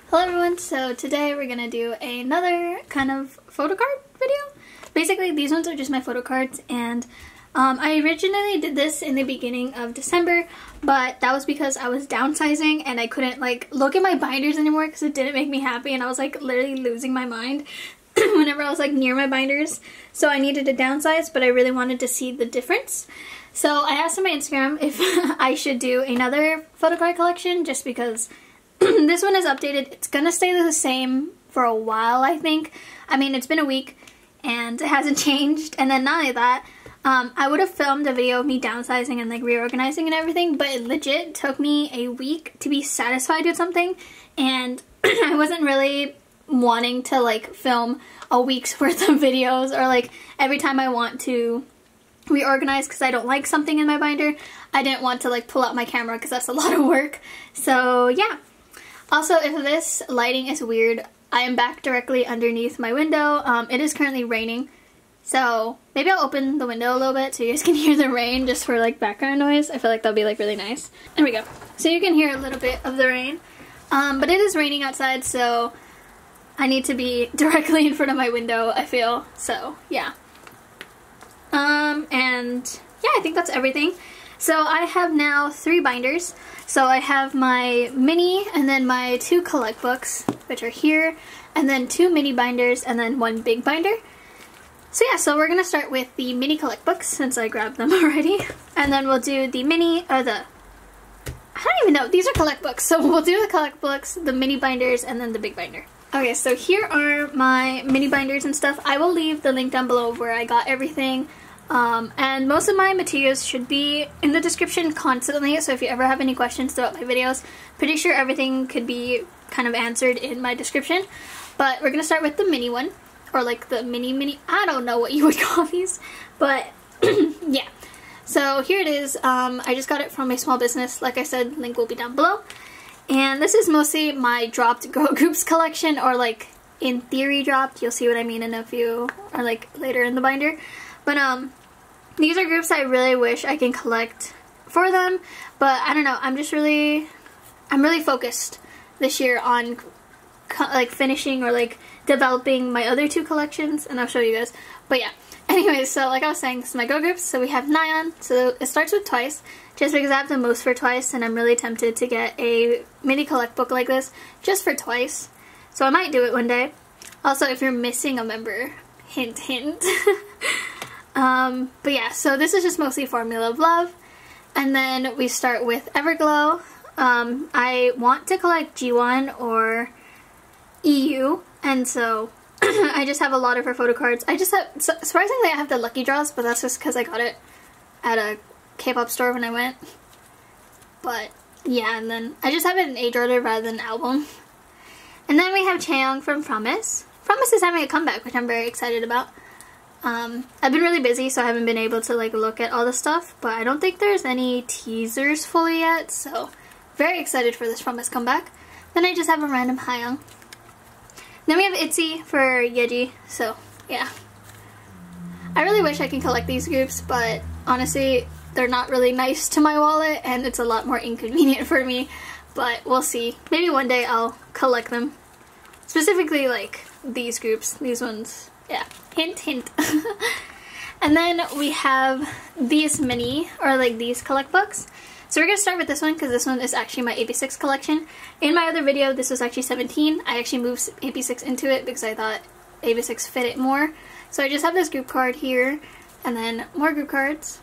Hello everyone, so today we're gonna do another kind of photocard video. Basically these ones are just my photo cards, and I originally did this in the beginning of December, but that was because I was downsizing and I couldn't like look at my binders anymore because it didn't make me happy, and I was like literally losing my mind whenever I was like near my binders. So I needed to downsize, but I really wanted to see the difference. So I asked on my Instagram if I should do another photocard collection just because this one is updated. It's gonna stay the same for a while, I think. I mean, it's been a week and it hasn't changed. And then not only that, I would have filmed a video of me downsizing and like reorganizing and everything, but it legit took me a week to be satisfied with something, and I wasn't really wanting to like film a week's worth of videos, or like every time I want to reorganize because I don't like something in my binder, I didn't want to like pull out my camera because that's a lot of work. So yeah. Also, if this lighting is weird, I am back directly underneath my window. It is currently raining, so maybe I'll open the window a little bit so you guys can hear the rain just for like background noise. I feel like that'll be like really nice. There we go. So you can hear a little bit of the rain, but it is raining outside, so I need to be directly in front of my window, I feel. So yeah. And yeah, I think that's everything. So I have now 3 binders. So I have my mini, and then my 2 collect books, which are here, and then 2 mini binders, and then 1 big binder. So yeah, so we're gonna start with the mini collect books since I grabbed them already. And then we'll do the mini, or I don't even know, these are collect books. So we'll do the collect books, the mini binders, and then the big binder. Okay, so here are my mini binders and stuff. I will leave the link down below where I got everything. And most of my materials should be in the description constantly, so if you ever have any questions throughout my videos, pretty sure everything could be kind of answered in my description. But we're gonna start with the mini one, or like the mini, I don't know what you would call these, but yeah. So here it is. I just got it from a small business. Like I said, link will be down below. And this is mostly my dropped girl groups collection, or like in theory dropped. You'll see what I mean in a few, or like later in the binder. But these are groups I really wish I can collect for them, but I don't know, I'm really focused this year on like finishing or like developing my other 2 collections, and I'll show you guys. But yeah, anyways, so like I was saying, this is my girl groups. So we have Nyan, so it starts with Twice, just because I have the most for Twice, and I'm really tempted to get a mini collect book like this just for Twice. So I might do it one day. Also, if you're missing a member, hint hint. But yeah, so this is just mostly Formula of Love. And then we start with Everglow. I want to collect jihoon or EU, and so I just have a lot of her photo cards. I just have, surprisingly I have the Lucky Draws, but that's just because I got it at a K-pop store when I went. But yeah, and then I just have it in age order rather than album. And then we have Chaeyoung from Promise. Promise is having a comeback, which I'm very excited about. I've been really busy, so I haven't been able to like look at all the stuff, but I don't think there's any teasers fully yet, so very excited for this Promise comeback. Then I just have a random Hayoung. Then we have ITZY for Yeji, so yeah. I really wish I can collect these groups, but honestly, they're not really nice to my wallet, and it's a lot more inconvenient for me, but we'll see. Maybe one day I'll collect them. Specifically like these groups, these ones. Yeah, hint hint. And then we have these mini, or like these collect books. So we're gonna start with this one because this one is actually my AB6 collection. In my other video, this was actually 17. I actually moved AB6 into it because I thought AB6 fit it more. So I just have this group card here, and then more group cards.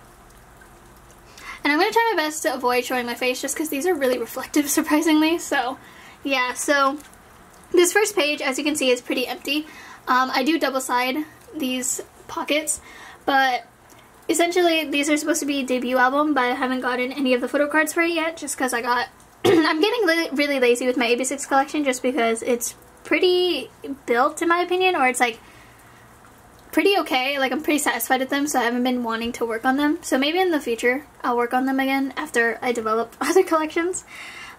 And I'm gonna try my best to avoid showing my face just because these are really reflective, surprisingly. So yeah, so this first page, as you can see, is pretty empty. I do double side these pockets, but essentially these are supposed to be a debut album, but I haven't gotten any of the photo cards for it yet just because I got I'm getting really lazy with my AB6 collection just because it's pretty built in my opinion, or it's like pretty okay, like I'm pretty satisfied with them, so I haven't been wanting to work on them. So maybe in the future I'll work on them again after I develop other collections.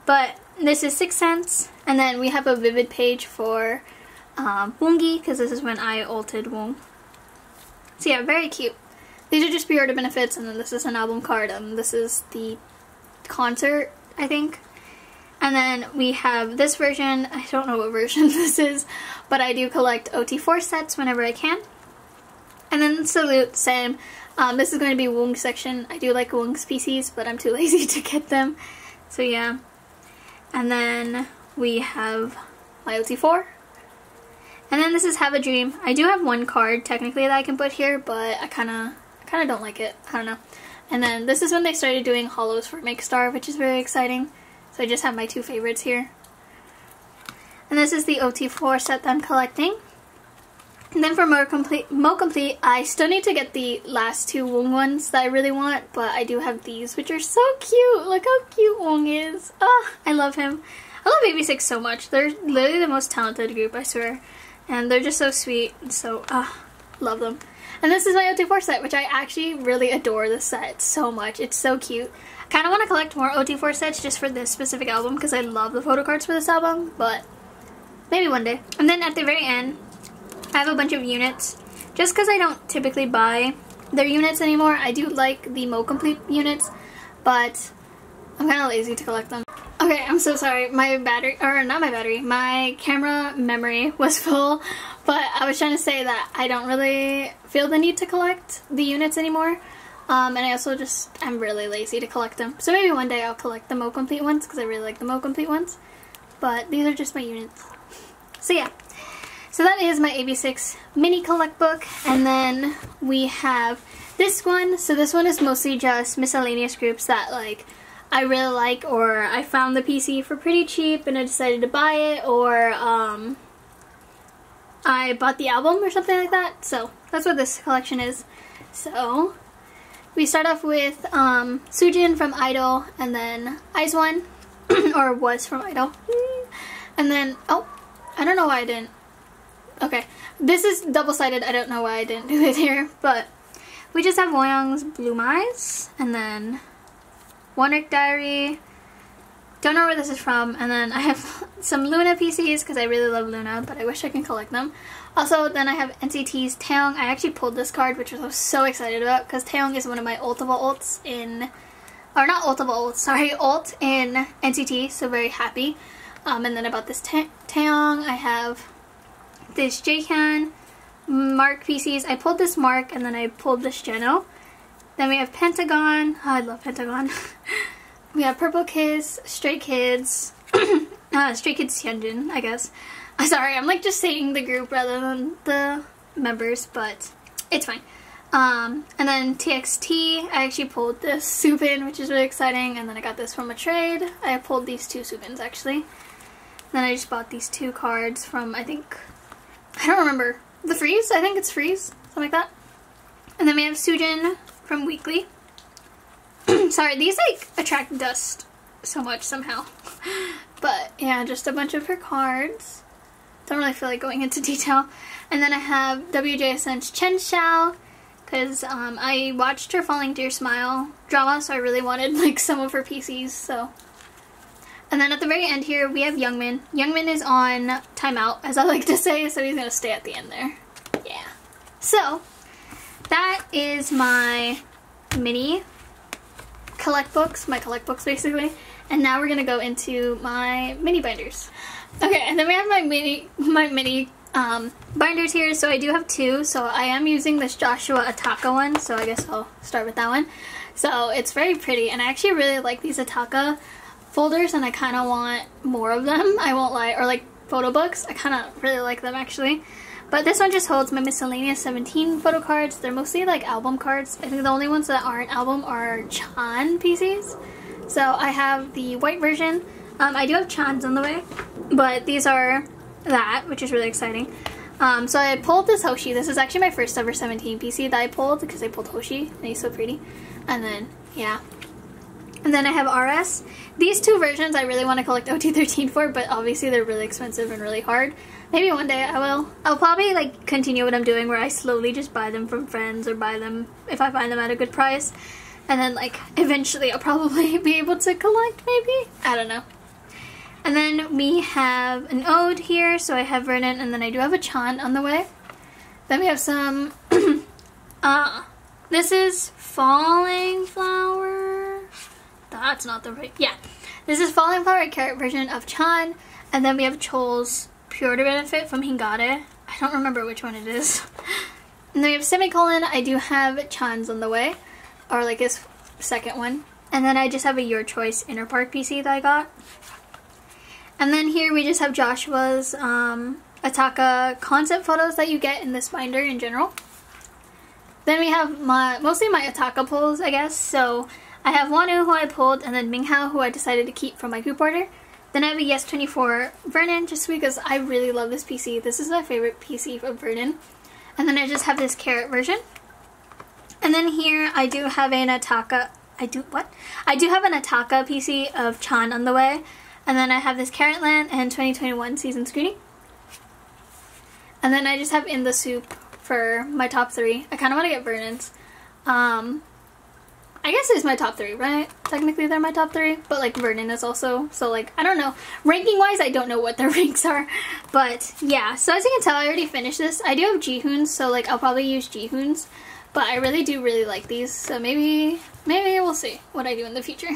But this is 6 cents, and then we have a vivid page for Wongi, because this is when I ulted Wong. So yeah, very cute. These are just pre-order benefits, and then this is an album card, and this is the concert, I think. And then we have this version. I don't know what version this is, but I do collect OT4 sets whenever I can. And then Salute, same. This is going to be Woong section. I do like Woong's PCs, but I'm too lazy to get them. So yeah. And then we have my OT4. And then this is Have a Dream. I do have one card technically that I can put here, but I kind of don't like it. I don't know. And then this is when they started doing holos for Make Star, which is very exciting. So I just have my two favorites here. And this is the OT4 set that I'm collecting. And then for Mo Complete, I still need to get the last two Woong ones that I really want, but I do have these, which are so cute. Look how cute Woong is. Ah, I love him. I love AB6 so much. They're literally the most talented group, I swear. And they're just so sweet. So, love them. And this is my OT4 set, which I actually really adore this set so much. It's so cute. I kind of want to collect more OT4 sets just for this specific album because I love the photo cards for this album, but maybe one day. And then at the very end, I have a bunch of units. Just because I don't typically buy their units anymore, I do like the Mo Complete units, but I'm kind of lazy to collect them. Okay, I'm so sorry. My battery, or not my battery, my camera memory was full, but I was trying to say that I don't really feel the need to collect the units anymore. And I also just, I'm really lazy to collect them. So maybe one day I'll collect the Mo Complete ones because I really like the Mo Complete ones. But these are just my units. So yeah. So that is my AB6 mini collect book. And then we have this one. So this one is mostly just miscellaneous groups that like I really like, or I found the PC for pretty cheap and I decided to buy it, or I bought the album or something like that. So that's what this collection is. So we start off with Soojin from Idol, and then IZ*ONE, or was from Idol. And then, oh, I don't know why I didn't. Okay, this is double-sided. I don't know why I didn't do it here, but we just have Woyoung's Bloom Eyes, and then Wonrick Diary. Don't know where this is from. And then I have some Luna PCs because I really love Luna, but I wish I can collect them. Also, then I have NCT's Taeyong. I actually pulled this card, which I was so excited about because Taeyong is one of my ultable ults in, or not ultable ults, sorry, ult in NCT, so very happy. And then I bought this Taeyong. I have this Jihoon, Mark PCs. I pulled this Mark, and then I pulled this Geno. Then we have Pentagon. Oh, I love Pentagon. We have Purple Kiss, Stray Kids, Stray Kids Hyunjin, I guess. Sorry, I'm like just saying the group rather than the members, but it's fine. And then TXT, I actually pulled this Subin, which is really exciting, and then I got this from a trade. I pulled these two Subins, actually. Then I just bought these two cards from, I think, I don't remember, the Freeze? I think it's Freeze, something like that. And then we have Soojin from Weekly. Sorry, these like attract dust so much somehow. But yeah, just a bunch of her cards. Don't really feel like going into detail. And then I have WJSN's Chen Xiao, because I watched her Falling to Your Smile drama, so I really wanted like some of her PCs. So, and then at the very end here we have Youngmin. Youngmin is on timeout, as I like to say, so he's gonna stay at the end there. Yeah. So that is my mini collect books, basically. And now we're gonna go into my mini binders. Okay, and then we have my mini binders here. So I do have two. So I am using this Joshua Attaca one, so I guess I'll start with that one. So it's very pretty, and I actually really like these Attaca folders, and I kind of want more of them, I won't lie, or like photo books. I kind of really like them actually. But this one just holds my miscellaneous 17 photo cards. They're mostly like album cards. I think the only ones that aren't album are Chan PCs. So I have the white version. I do have Chan's on the way, but these are that, which is really exciting. So I pulled this Hoshi. This is actually my first ever 17 PC that I pulled because I pulled Hoshi and he's so pretty. And then, yeah. And then I have RS. These two versions I really want to collect OT13 for, but obviously they're really expensive and really hard. Maybe one day I will. I'll probably like continue what I'm doing where I slowly just buy them from friends or buy them if I find them at a good price. And then like eventually I'll probably be able to collect maybe. I don't know. And then we have an Ode here. So I have Vernon, and then I do have a Chan on the way. Then we have some this is Falling Flower. That's not the right, yeah. This is Falling Flower Carrot version of Chan, and then we have Chol's Pure Benefit from Hingare. I don't remember which one it is. And then we have Semicolon. I do have Chan's on the way, or like his second one. And then I just have a Your Choice Inner Park PC that I got. And then here we just have Joshua's attaca concept photos that you get in this binder in general. Then we have mostly my attaca pulls, I guess. So I have Wanu, who I pulled, and then Minghao, who I decided to keep from my group order. Then I have a Yes24 Vernon, just because I really love this PC. This is my favorite PC of Vernon. And then I just have this Carrot version. And then here I do have an attaca. I do have an attaca PC of Chan on the way. And then I have this Carrot Land and 2021 season screening. And then I just have In the Soup for my top 3. I kind of want to get Vernon's. I guess it's my top 3, right? Technically they're my top 3, but like Vernon is also, so like, I don't know. Ranking wise, I don't know what their ranks are, but yeah. So as you can tell, I already finished this. I do have jihoons, so like I'll probably use jihoons, but I really do like these, so maybe we'll see what I do in the future.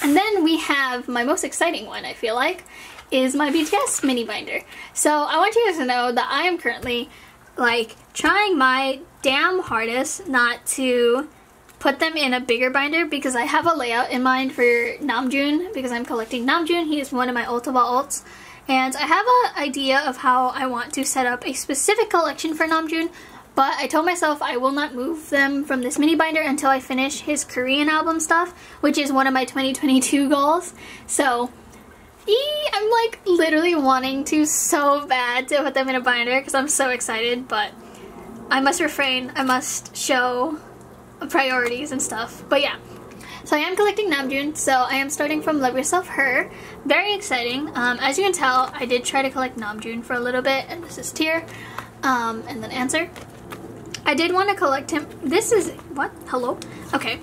And then we have my most exciting one, I feel like, is my BTS mini binder. So I want you guys to know that I am currently like trying my damn hardest not to put them in a bigger binder, because I have a layout in mind for Namjoon, because I'm collecting Namjoon. He is one of my ult of all ults, and I have an idea of how I want to set up a specific collection for Namjoon, but I told myself I will not move them from this mini binder until I finish his Korean album stuff, which is one of my 2022 goals. So I'm like literally wanting to so bad to put them in a binder because I'm so excited, but I must refrain. I must show priorities and stuff. But yeah, so I am collecting Namjoon, so I am starting from Love Yourself Her. Very exciting. As you can tell, I did try to collect Namjoon for a little bit, and this is Tear, and then Answer. I did want to collect him. This is, what? Hello? Okay.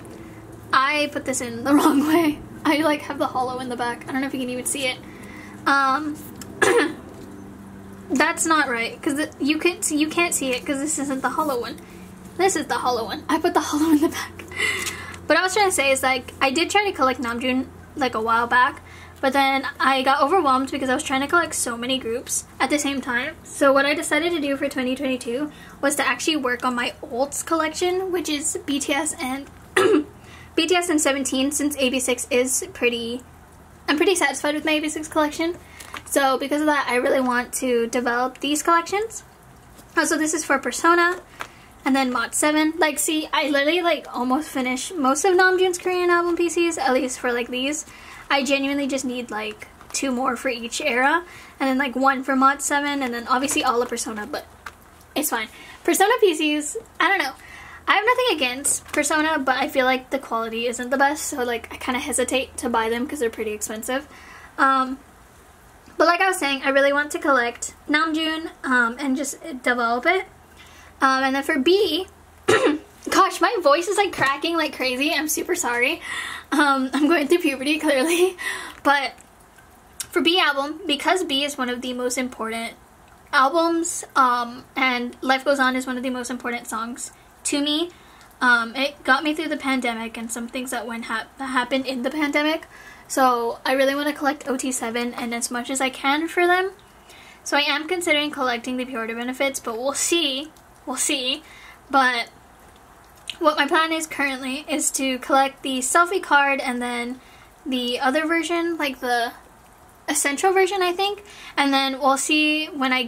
I put this in the wrong way. I like have the hollow in the back. I don't know if you can even see it. That's not right, because you can't see it because this isn't the hollow one. This is the hollow one. I put the hollow in the back. What I was trying to say is, like, I did try to collect Namjoon like a while back, but then I got overwhelmed because I was trying to collect so many groups at the same time. So what I decided to do for 2022 was to actually work on my ults collection, which is BTS and BTS and 17, since AB6 is I'm pretty satisfied with my AB6 collection. So because of that, I really want to develop these collections. Also, this is for Persona. And then Mod 7. Like, see, I literally, like, almost finished most of Namjoon's Korean album PCs, at least for, like, these. I genuinely just need, like, 2 more for each era. And then, like, 1 for Mod 7, and then obviously all of Persona, but it's fine. Persona PCs, I don't know. I have nothing against Persona, but I feel like the quality isn't the best, so, like, I kind of hesitate to buy them because they're pretty expensive. But like I was saying, I really want to collect Namjoon, and just develop it. And then for B, gosh, my voice is like cracking like crazy. I'm super sorry. I'm going through puberty, clearly. But for B album, because B is one of the most important albums, and Life Goes On is one of the most important songs to me, it got me through the pandemic and some things that happened in the pandemic. So I really want to collect OT7 and as much as I can for them. So I am considering collecting the Pure Benefits, but we'll see. We'll see. But what my plan is currently is to collect the selfie card and then the other version, like the essential version, I think. And then we'll see when I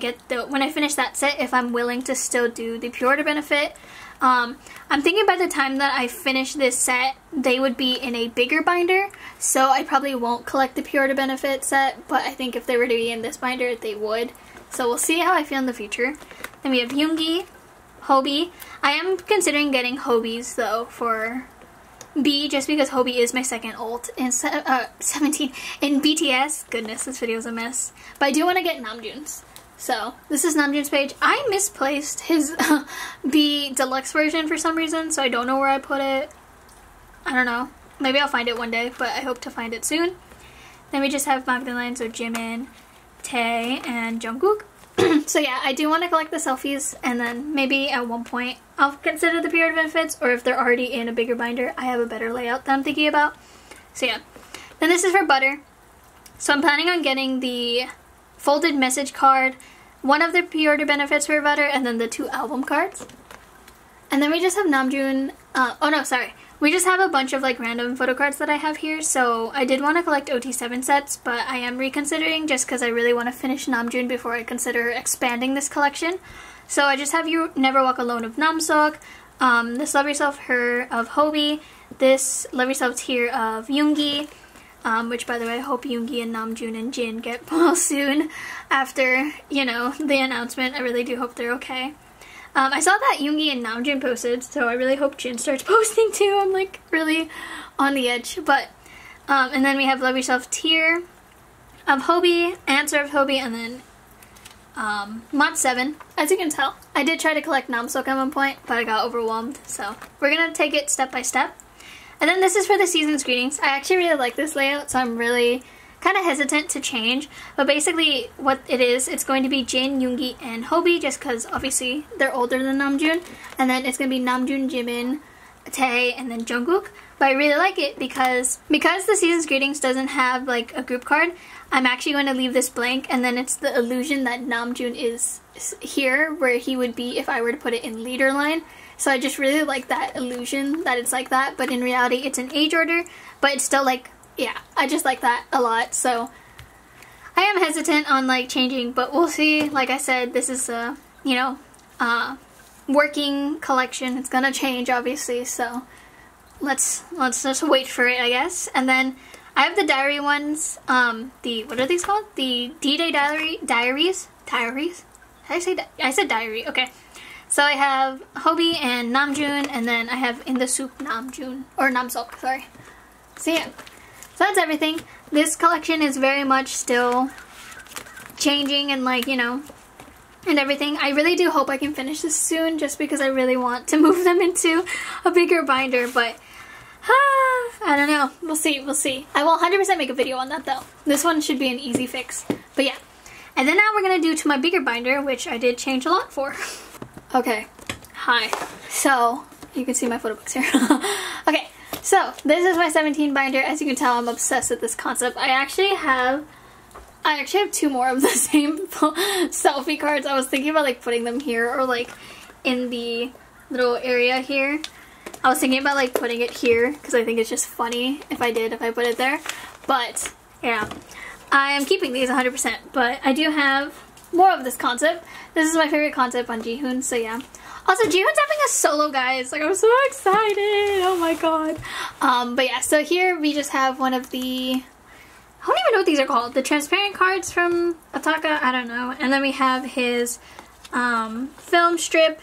finish that set if I'm willing to still do the Pure Benefit. I'm thinking by the time that I finish this set, they would be in a bigger binder, so I probably won't collect the Pure Benefit set, but I think if they were to be in this binder, they would. So we'll see how I feel in the future. Then we have Yoongi, Hobby. I am considering getting Hobbies though for B, just because Hobby is my second ult in 17 in BTS. Goodness, this video is a mess. But I do want to get Namjoon's. So this is Namjoon's page. I misplaced his B deluxe version for some reason, so I don't know where I put it. I don't know. Maybe I'll find it one day, but I hope to find it soon. Then we just have Magdalene, so Jimin, Tae, and Jungkook. So yeah, I do want to collect the selfies, and then maybe at one point I'll consider the Pure Benefits, or if they're already in a bigger binder, I have a better layout that I'm thinking about. So yeah. Then this is for butter. So I'm planning on getting the folded message card, one of the pre-order benefits for butter, and then the 2 album cards. And then we just have Namjoon, oh no, sorry. We just have a bunch of like random photo cards that I have here, so I did want to collect OT7 sets, but I am reconsidering just because I really want to finish Namjoon before I consider expanding this collection. So I just have You Never Walk Alone of Namseok, this Love Yourself Her of Hobie, this Love Yourself Tear of Yoongi, which by the way I hope Yoongi and Namjoon and Jin get well soon after, you know, the announcement. I really do hope they're okay. I saw that Yoongi and Namjoon posted, so I really hope Jin starts posting too. I'm like really on the edge. But and then we have Love Yourself Tear of Hobie, Answer of Hobie, and then Mod 7. As you can tell, I did try to collect Namseok at one point, but I got overwhelmed. So we're gonna take it step by step. And then this is for the season's greetings. I actually really like this layout, so I'm really kind of hesitant to change, but basically what it is, it's going to be Jin, Yoongi, and Hobie, just because obviously they're older than Namjoon, and then it's going to be Namjoon, Jimin, Tae, and then Jungkook. But I really like it because the season's greetings doesn't have like a group card, I'm actually going to leave this blank, and then it's the illusion that Namjoon is here where he would be if I were to put it in leader line. So I just really like that illusion that it's like that, but in reality it's an age order, but it's still like, yeah, I just like that a lot. So I am hesitant on like changing, but we'll see. Like I said, this is a, you know, working collection. It's gonna change obviously, so let's just wait for it, I guess. And then I have the diary ones, what are these called? The D-Day diaries? Did I say I said diary, okay. So I have Hobie and Namjoon, and then I have In the Soup Namjoon, or Namseok, sorry. So yeah. So that's everything. This collection is very much still changing and like, you know, and everything. I really do hope I can finish this soon just because I really want to move them into a bigger binder, but I don't know. We'll see, we'll see. I will 100% make a video on that though. This one should be an easy fix. But yeah. And then now we're going to do to my bigger binder, which I did change a lot for. Okay. Hi. So, you can see my photo books here. Okay. So, this is my 17 binder. As you can tell, I'm obsessed with this concept. I actually have 2 more of the same selfie cards. I was thinking about like putting them here or like in the little area here. I was thinking about like putting it here because I think it's just funny if I put it there. But, yeah. I am keeping these 100%, but I do have more of this concept. This is my favorite concept on Jihoon, so yeah. Also, Jihoon's having a solo, guys. Like, I'm so excited. Oh my god. But yeah, so here we just have one of the, I don't even know what these are called. The transparent cards from Attaca, I don't know. And then we have his film strip,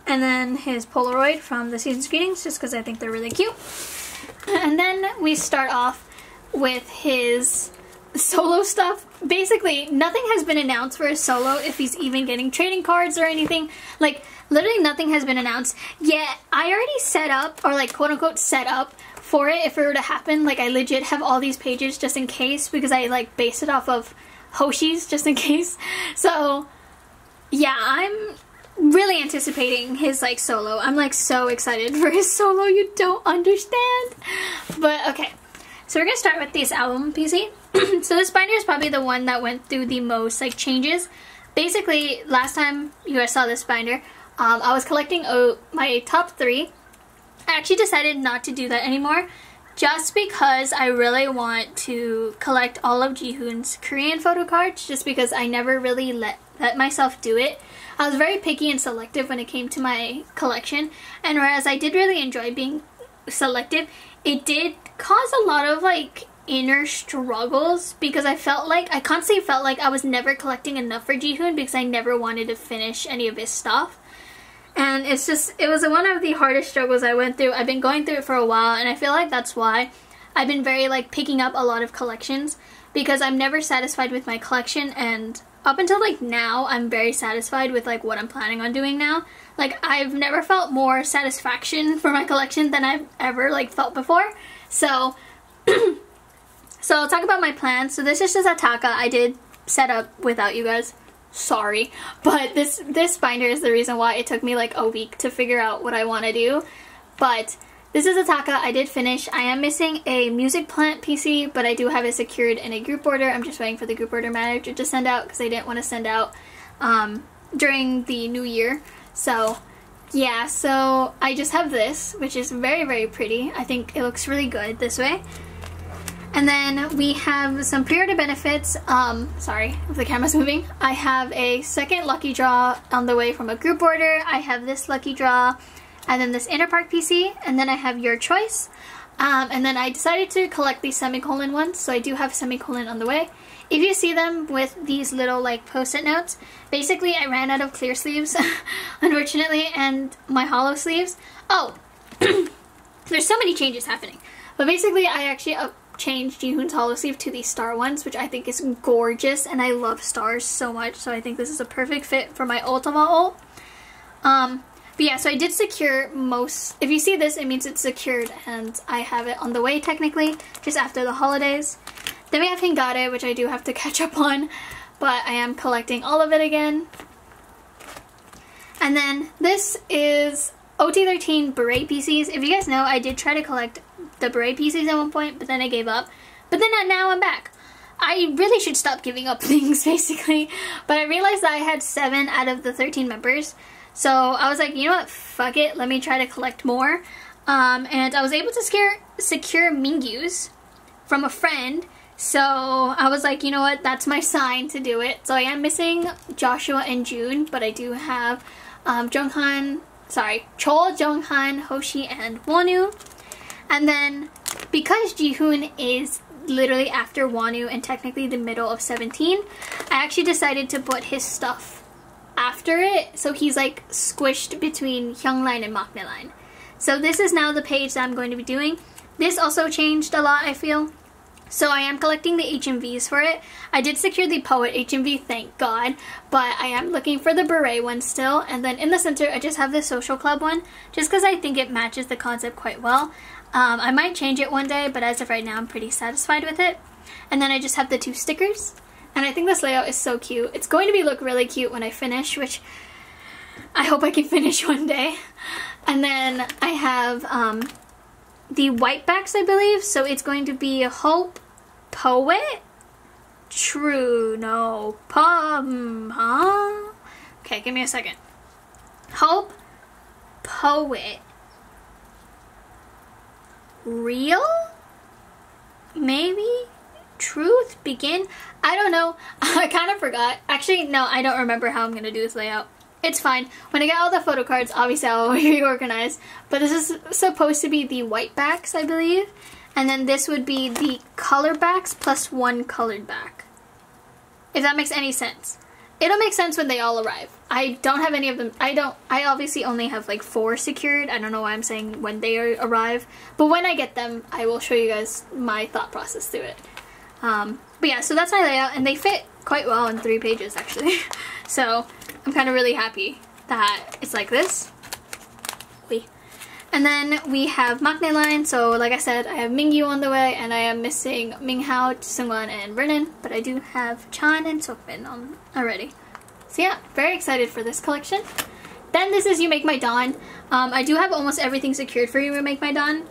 and then his Polaroid from the season's greetings, just because I think they're really cute. And then we start off with his solo stuff. Basically, nothing has been announced for his solo, if he's even getting trading cards or anything. Like, literally nothing has been announced. Yet, I already set up, or like quote-unquote set up for it if it were to happen. Like, I legit have all these pages just in case, because I like based it off of Hoshi's just in case. So, yeah, I'm really anticipating his like solo. I'm like so excited for his solo, you don't understand. But okay, so we're gonna start with this album PC. So this binder is probably the one that went through the most like changes. Basically, last time you guys saw this binder, I was collecting my top 3. I actually decided not to do that anymore, just because I really want to collect all of Jihoon's Korean photo cards, just because I never really let myself do it. I was very picky and selective when it came to my collection, and whereas I did really enjoy being selective, it did cause a lot of like inner struggles, because I constantly felt like I was never collecting enough for Jihoon because I never wanted to finish any of his stuff. And it was one of the hardest struggles I went through. I've been going through it for a while, and I feel like that's why I've been very like picking up a lot of collections, because I'm never satisfied with my collection, and up until like now, I'm very satisfied with like what I'm planning on doing now. Like, I've never felt more satisfaction for my collection than I've ever like felt before. So so I'll talk about my plans. So this is just Attaca. I did set up without you guys. Sorry. But this binder is the reason why it took me like a week to figure out what I want to do. But This is Attaca. I did finish. I am missing a music plant PC, but I do have it secured in a group order. I'm just waiting for the group order manager to send out because I didn't want to send out during the new year. So yeah, so I just have this, which is very, very pretty. I think it looks really good this way. And then we have some pre-order benefits. Sorry if the camera's moving. I have a second lucky draw on the way from a group order. I have this lucky draw, and then this Inner Park PC, and then I have your choice. And then I decided to collect these semicolon ones, so I do have semicolon on the way. If you see them with these little like post-it notes, basically I ran out of clear sleeves, unfortunately, and my hollow sleeves. Oh, there's so many changes happening. But basically I actually changed Jihoon's hollow sleeve to these star ones, which I think is gorgeous, and I love stars so much, so I think this is a perfect fit for my Ultima ult. But yeah, so I did secure most. If you see this, it means it's secured, and I have it on the way technically, just after the holidays. Then we have Hingare, which I do have to catch up on, but I am collecting all of it again. And then this is OT13 beret PCs. If you guys know, I did try to collect the beret PCs at one point, but then I gave up. But then now I'm back. I really should stop giving up things, basically. But I realized that I had 7 out of the 13 members. So I was like, you know what, fuck it, let me try to collect more. And I was able to secure Mingyus from a friend. So I was like, you know what, that's my sign to do it. So I am missing Joshua and June, but I do have Chol, Jonghan, Hoshi, and Wonu. And then because Jihoon is literally after Wonu and technically the middle of 17, I actually decided to put his stuff after it, so he's like squished between Hyungline and Maknaline. So this is now the page that I'm going to be doing. This also changed a lot, I feel. So I am collecting the HMVs for it. I did secure the Poet HMV, thank God, but I am looking for the Beret one still. And then in the center, I just have the Social Club one, just because I think it matches the concept quite well. I might change it one day, but as of right now, I'm pretty satisfied with it. And then I just have the 2 stickers. And I think this layout is so cute. It's going to look really cute when I finish, which I hope I can finish one day. And then I have the white backs, I believe. So it's going to be Hope, Poet, True, no, huh? Okay, give me a second. Hope, Poet, Real, maybe, Truth, Begin. I don't know. I kind of forgot. Actually, no, I don't remember how I'm going to do this layout. It's fine. When I get all the photo cards, obviously I'll reorganize. But this is supposed to be the white backs, I believe. And then this would be the color backs plus 1 colored back. If that makes any sense. It'll make sense when they all arrive. I don't have any of them. I obviously only have like 4 secured. I don't know why I'm saying when they arrive. But when I get them, I will show you guys my thought process through it. But yeah, so that's my layout, and they fit quite well in 3 pages actually. So I'm kind of really happy that it's like this. And then we have Maknae line, so like I said, I have Mingyu on the way, and I am missing Minghao, Seungwon, and Vernon, but I do have Chan and Sokbin on already. So yeah, very excited for this collection. Then this is You Make My Dawn. I do have almost everything secured for You Make My Dawn.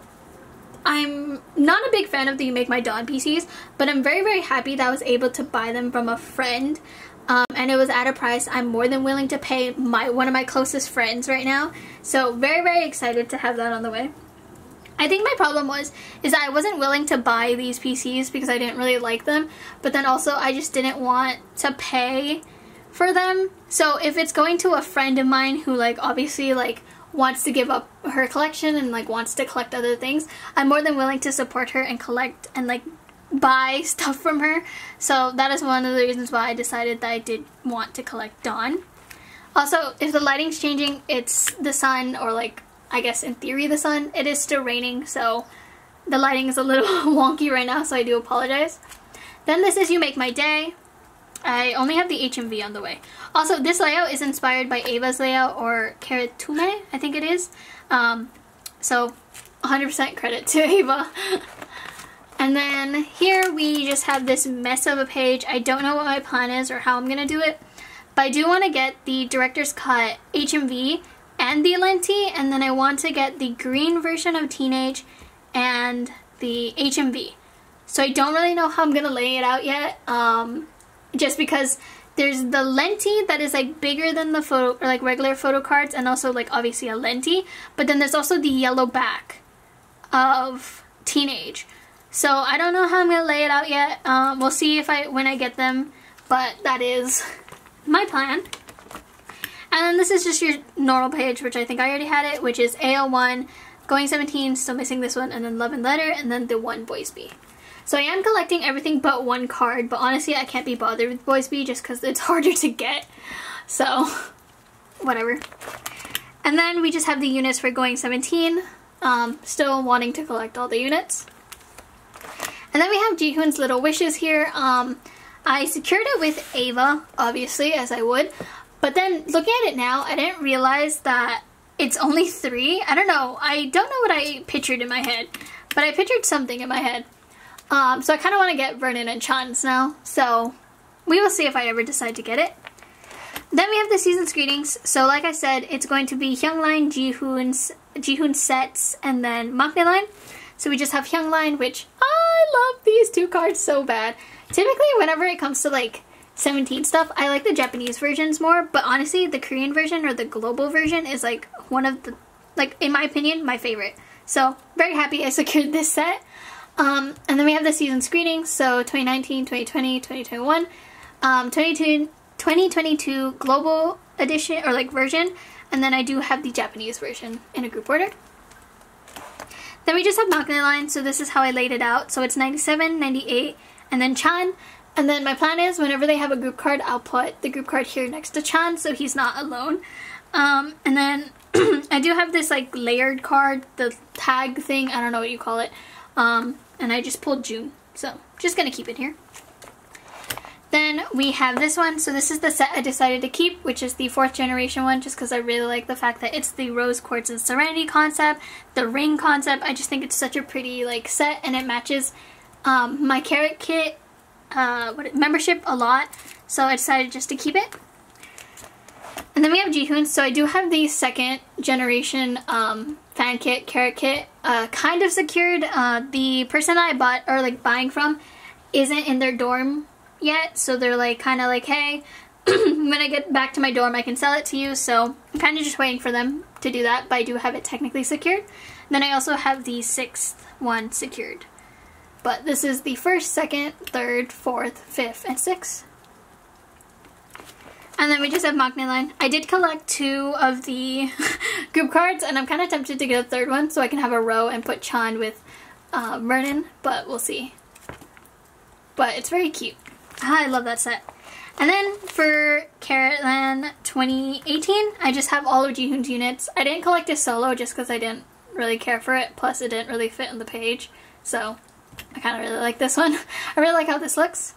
I'm not a big fan of the You Make My Dawn PCs, but I'm very, very happy that I was able to buy them from a friend. And it was at a price I'm more than willing to pay one of my closest friends right now. So very, very excited to have that on the way. I think my problem is that I wasn't willing to buy these PCs because I didn't really like them. But then also I just didn't want to pay for them. So if it's going to a friend of mine who like obviously like wants to give up her collection and like wants to collect other things, I'm more than willing to support her and collect and like buy stuff from her. So that is one of the reasons why I decided that I did want to collect Dawn. Also, if the lighting's changing, it's the sun, or like I guess in theory the sun. It is still raining, so the lighting is a little wonky right now, so I do apologize. Then this is You Make My Day. I only have the HMV on the way. Also, this layout is inspired by Ava's layout, or Karatume, I think it is. So 100% credit to Ava. And then here we just have this mess of a page. I don't know what my plan is or how I'm going to do it, but I do want to get the Director's Cut HMV and the Lenti, and then I want to get the green version of Teenage and the HMV. So I don't really know how I'm gonna lay it out yet, just because there's the Lenti that is like bigger than the photo, or like regular photo cards, and also like obviously a Lenti, but then there's also the yellow back of Teenage. So I don't know how I'm gonna lay it out yet. We'll see if when I get them, but that is my plan. And then this is just your normal page, which I think I already had it, which is AO1, Going 17, still missing this one, and then Love and Letter, and then the one Boys B. So I am collecting everything but one card, but honestly I can't be bothered with Boys B just because it's harder to get. So, whatever. And then we just have the units for Going 17, still wanting to collect all the units. And then we have Jihoon's Little Wishes here. I secured it with Ava, obviously, as I would. But then, looking at it now, I didn't realize that it's only 3. I don't know what I pictured in my head. But I pictured something in my head. So I kind of want to get Vernon and Chan's now. So, we will see if I ever decide to get it. Then we have the Season's Greetings. So like I said, it's going to be Hyungline, Jihoon sets, and then Maknae line. So we just have Hyungline, which I love these 2 cards so bad. Typically, whenever it comes to like 17 stuff, I like the Japanese versions more, but honestly, the Korean version or the global version is like one of the, like in my opinion, my favorite. So very happy I secured this set. And then we have the Season's Greetings, so 2019, 2020, 2021, 2022 global edition or like version, and then I do have the Japanese version in a group order. Then we just have Maknae line, so this is how I laid it out. So it's 97, 98, and then Chan. And then my plan is whenever they have a group card, I'll put the group card here next to Chan so he's not alone. And then I do have this like layered card, the tag thing, I don't know what you call it. And I just pulled June, so just gonna keep it here. Then we have this one. So this is the set I decided to keep, which is the 4th generation one, just because I really like the fact that it's the Rose Quartz and Serenity concept, the ring concept. I just think it's such a pretty like set, and it matches my Carrot Kit membership a lot. So I decided just to keep it. And then we have Jihoon. So I do have the 2nd generation fan kit, Carrot Kit, kind of secured. The person that I bought or like buying from isn't in their dorm yet, so they're like kind of like, hey, when I get back to my dorm I can sell it to you, so I'm kind of just waiting for them to do that, but I do have it technically secured. Then I also have the 6th one secured, but this is the 1st, 2nd, 3rd, 4th, 5th, and 6th. And then we just have Maknae line. I did collect 2 of the group cards, and I'm kind of tempted to get a 3rd one so I can have a row and put Chan with Vernon, but we'll see. But it's very cute. I love that set. And then for Carrotland 2018, I just have all of Jihoon's units. I didn't collect a solo just because I didn't really care for it, plus it didn't really fit on the page. So I kind of really like this one. I really like how this looks.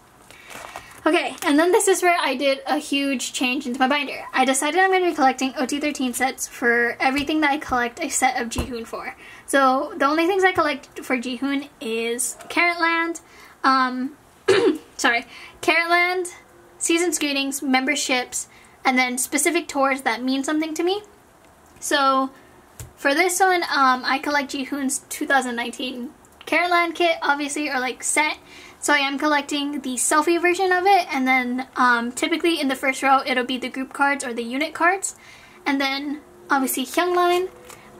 Okay, and then this is where I did a huge change into my binder. I decided I'm going to be collecting OT13 sets for everything that I collect a set of Jihoon for. So the only things I collect for Jihoon is Carrotland, Carrotland, Season's Greetings, memberships, and then specific tours that mean something to me. So for this one, I collect Jihoon's 2019 Carrotland kit, obviously, or like set. So I am collecting the selfie version of it, and then typically in the first row it'll be the group cards or the unit cards, and then obviously Hyungline,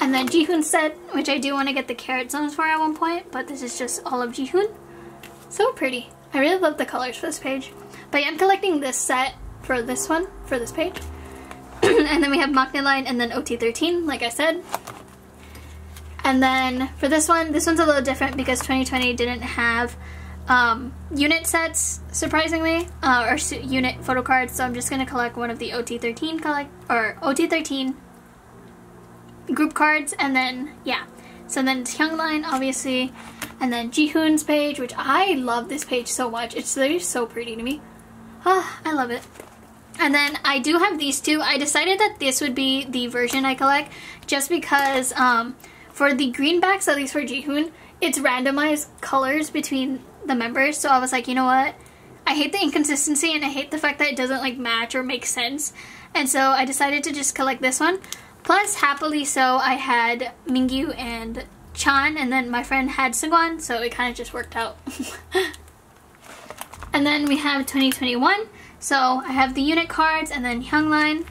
and then Jihoon set, which I do want to get the carrot zones for at one point, but this is just all of Jihoon. So pretty. I really love the colors for this page. But yeah, I'm collecting this set for this one, for this page. And then we have Maknae line and then OT13, like I said. And then for this one's a little different because 2020 didn't have unit sets, surprisingly, or unit photo cards, so I'm just going to collect one of the OT13 OT13 group cards, and then, yeah. So then it's Hyungline, obviously, and then Jihoon's page, which I love this page so much. It's literally so pretty to me. Ah, I love it. And then I do have these two. I decided that this would be the version I collect just because for the greenbacks, at least for Jihoon, it's randomized colors between the members. So I was like, you know what? I hate the inconsistency and I hate the fact that it doesn't like match or make sense. And so I decided to just collect this one. Plus, happily so, I had Mingyu and Chan, and then my friend had Seungwon, so it kind of just worked out. And then we have 2021, so I have the unit cards, and then Hyungline,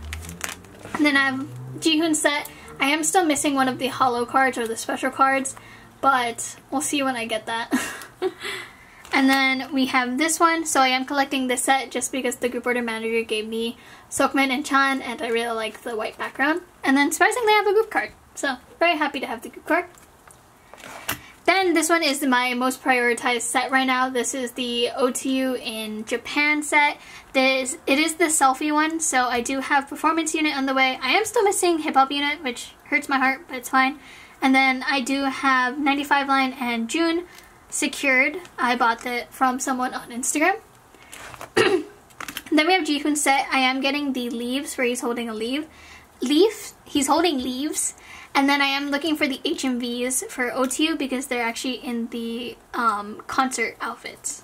and then I have Jihoon set. I am still missing one of the holo cards or the special cards, but we'll see when I get that. And then we have this one, so I am collecting this set just because the group order manager gave me Seokmin and Chan, and I really like the white background. And then surprisingly I have a group card, so very happy to have the group card. Then this one is my most prioritized set right now. This is the OTU in Japan set. It is the selfie one, so I do have performance unit on the way. I am still missing hip hop unit, which hurts my heart, but it's fine. And then I do have 95 line and June secured. I bought that from someone on Instagram. Then we have Jihoon set. I am getting the leaves where he's holding a leaf. He's holding leaves. And then I am looking for the HMVs for OTU because they're actually in the concert outfits.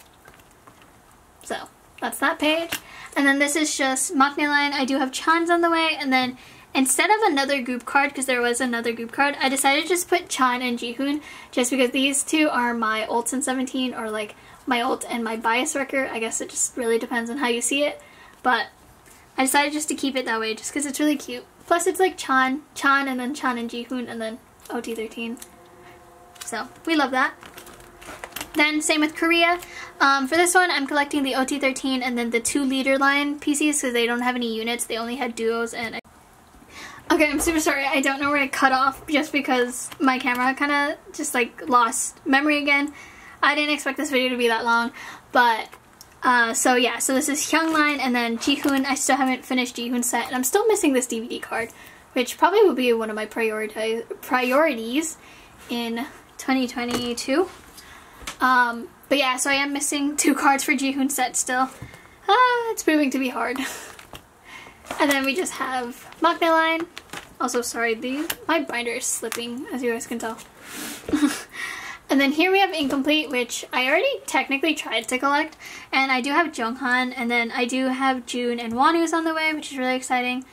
So that's that page. And then this is just Maknae line. I do have Chan's on the way. And then instead of another group card, because there was another group card, I decided to just put Chan and Jihoon just because these two are my ults in 17, or like my ult and my bias wrecker. I guess it just really depends on how you see it. But I decided just to keep it that way just because it's really cute. Plus it's like Chan, and then Chan and Jihoon, and then OT13. So we love that. Then same with Korea. For this one I'm collecting the OT13 and then the 2 leader line PCs because they don't have any units. They only had duos. And okay, I'm super sorry. I don't know where I cut off just because my camera kind of just like lost memory again. I didn't expect this video to be that long, but so yeah, so this is Hyungline and then Jihoon. I still haven't finished Jihoon set, and I'm still missing this DVD card, which probably will be one of my priorities in 2022. But yeah, so I am missing 2 cards for Jihoon set still. It's proving to be hard. And then we just have Maknae line. Also, sorry, my binder is slipping, as you guys can tell. And then here we have Incomplete, which I already technically tried to collect. And I do have Jonghan, and then I do have June and Wanu's on the way, which is really exciting.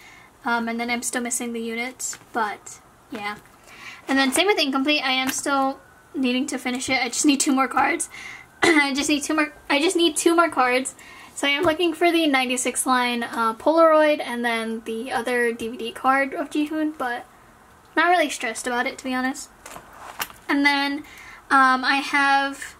And then I'm still missing the units, but yeah. And then same with Incomplete, I am still needing to finish it. I just need 2 more cards. I just need 2 more cards. So I am looking for the 96 line Polaroid and then the other DVD card of Jihoon, but not really stressed about it, to be honest. And then I have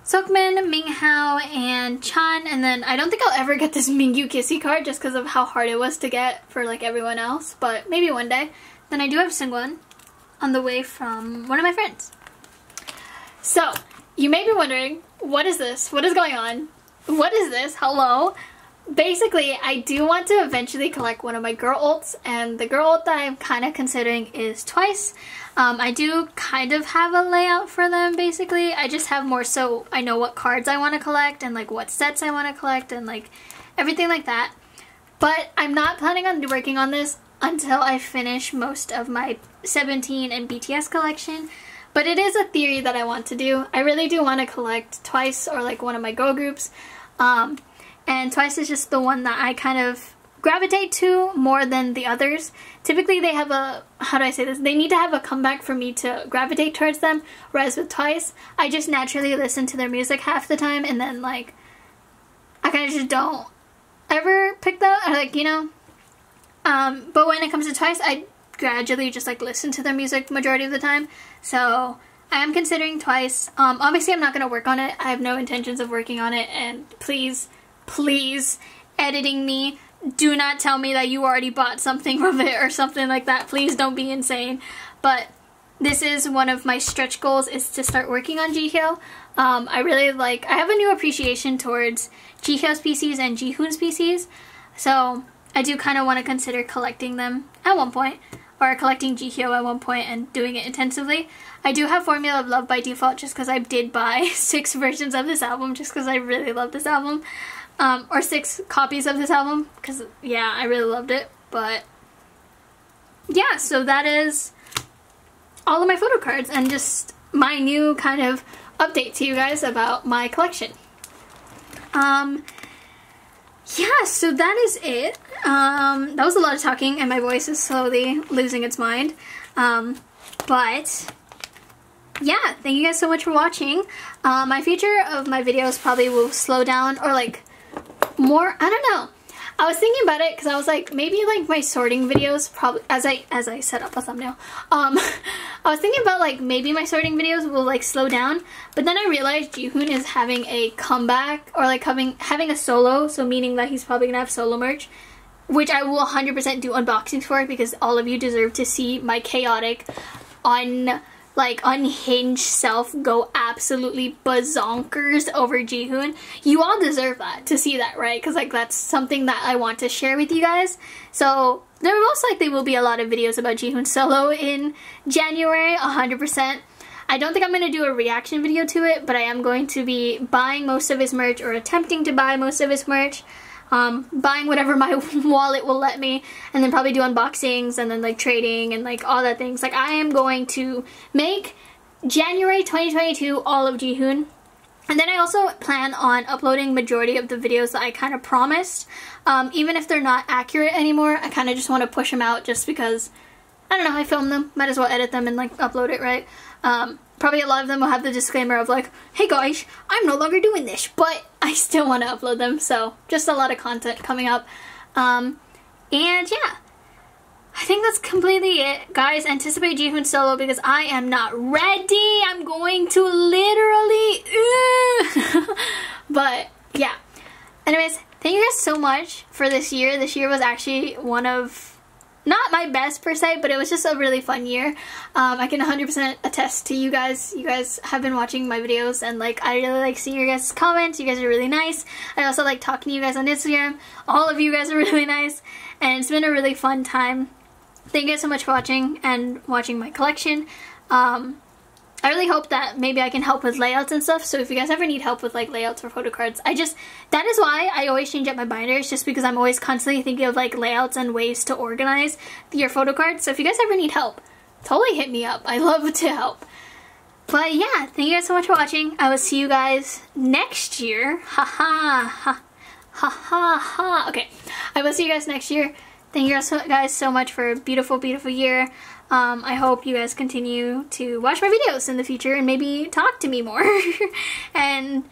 Seokmin, Minghao, and Chan, and then I don't think I'll ever get this Mingyu Kissy card just because of how hard it was to get for like everyone else, but maybe one day. Then I do have Seungwon on the way from one of my friends. So, you may be wondering, what is this? What is going on? What is this? Hello? Basically, I do want to eventually collect one of my girl ults, and the girl ult that I'm kind of considering is Twice. I do kind of have a layout for them, basically. I just have more so I know what cards I want to collect and like what sets I want to collect and like everything like that. But I'm not planning on working on this until I finish most of my 17 and BTS collection. But it is a theory that I want to do. I really do want to collect Twice or like one of my girl groups. And Twice is just the one that I kind of gravitate to more than the others. Typically they have a, how do I say this? They need to have a comeback for me to gravitate towards them. Whereas with Twice, I just naturally listen to their music half the time, and then like, I kind of just don't ever pick that, or like, you know. But when it comes to Twice, I gradually just like listen to their music majority of the time. So I am considering Twice. Obviously I'm not going to work on it. I have no intentions of working on it, and please, editing me, do not tell me that you already bought something from it or something like that. Please don't be insane. But this is one of my stretch goals, is to start working on Jihyo. I have a new appreciation towards Jihyo's PCs and Jihoon's PCs. So I do kind of want to consider collecting them at one point, or collecting Jihyo at one point and doing it intensively. I do have Formula of Love by default just because I did buy 6 versions of this album just because I really love this album. Or 6 copies of this album because, yeah, I really loved it. But yeah, so that is all of my photo cards and just my new kind of update to you guys about my collection. yeah, so that is it. That was a lot of talking and my voice is slowly losing its mind. But yeah, thank you guys so much for watching. My future of my videos probably will slow down or like more, I don't know. I was thinking about it because I was like, maybe like my sorting videos probably, as I set up a thumbnail, I was thinking about like maybe my sorting videos will like slow down, but then I realized Jihoon is having a comeback or like having a solo, so meaning that he's probably gonna have solo merch, which I will 100% do unboxings for because all of you deserve to see my chaotic, unhinged self go absolutely bazonkers over Jihoon. You all deserve that, to see that, right? Because like that's something that I want to share with you guys. So there most likely will be a lot of videos about Jihoon solo in January, 100%. I don't think I'm going to do a reaction video to it, but I am going to be buying most of his merch or attempting to buy most of his merch. Buying whatever my wallet will let me, and then probably do unboxings and then like trading and like all that things. Like I am going to make January 2022 all of Jihoon, and then I also plan on uploading majority of the videos that I kind of promised. Even if they're not accurate anymore, I kind of just want to push them out just because, I don't know, I filmed them, might as well edit them and like upload it, right? Probably a lot of them will have the disclaimer of like, hey guys, I'm no longer doing this, but I still want to upload them, so just a lot of content coming up. And yeah, I think that's completely it. Guys, anticipate Jihoon solo because I am not ready. I'm going to literally, but yeah. Anyways, thank you guys so much for this year. This year was actually one of, not my best per se, but it was just a really fun year. I can 100% attest to you guys. You guys have been watching my videos and like I really like seeing your guys' comments. You guys are really nice. I also like talking to you guys on Instagram. All of you guys are really nice and it's been a really fun time. Thank you guys so much for watching and watching my collection. I really hope that maybe I can help with layouts and stuff, so if you guys ever need help with like layouts or photo cards, that is why I always change up my binders, just because I'm always constantly thinking of like layouts and ways to organize your photo cards. So if you guys ever need help, totally hit me up. I love to help. But yeah, thank you guys so much for watching. I will see you guys next year. Ha ha ha ha ha ha. Okay, I will see you guys next year. Thank you guys so much for a beautiful, beautiful year. I hope you guys continue to watch my videos in the future and maybe talk to me more. And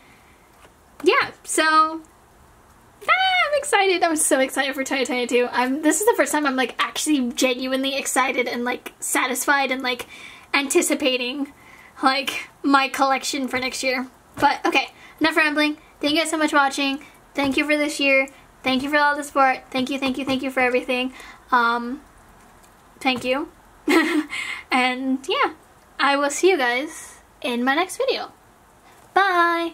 yeah, so I'm excited. I'm so excited for 2022. This is the first time I'm like actually genuinely excited and like satisfied and like anticipating like my collection for next year. But okay, enough rambling. Thank you guys so much for watching. Thank you for this year. Thank you for all the support. Thank you, thank you, thank you for everything. Thank you. And yeah, I will see you guys in my next video. Bye!